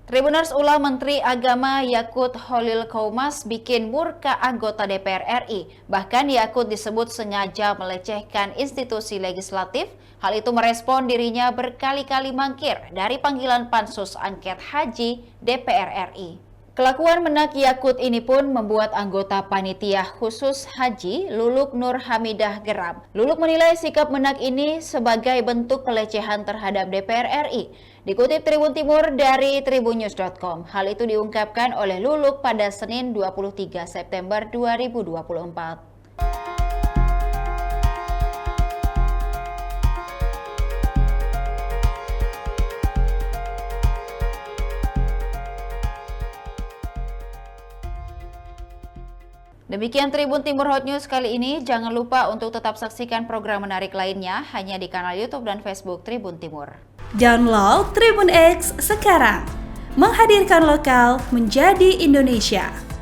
Tribuners ulah Menteri Agama Yakut Khalil Qaumas bikin murka anggota DPR RI. Bahkan Yakut disebut sengaja melecehkan institusi legislatif. Hal itu merespon dirinya berkali-kali mangkir dari panggilan pansus angket haji DPR RI. Kelakuan Menak Yakut ini pun membuat anggota panitia khusus haji Luluk Nur Hamidah geram. Luluk menilai sikap Menak ini sebagai bentuk pelecehan terhadap DPR RI. Dikutip Tribun Timur dari tribunnews.com, hal itu diungkapkan oleh Luluk pada Senin 23 September 2024. Demikian Tribun Timur Hot News kali ini. Jangan lupa untuk tetap saksikan program menarik lainnya hanya di kanal YouTube dan Facebook Tribun Timur. Download Tribun X sekarang. Menghadirkan lokal menjadi Indonesia.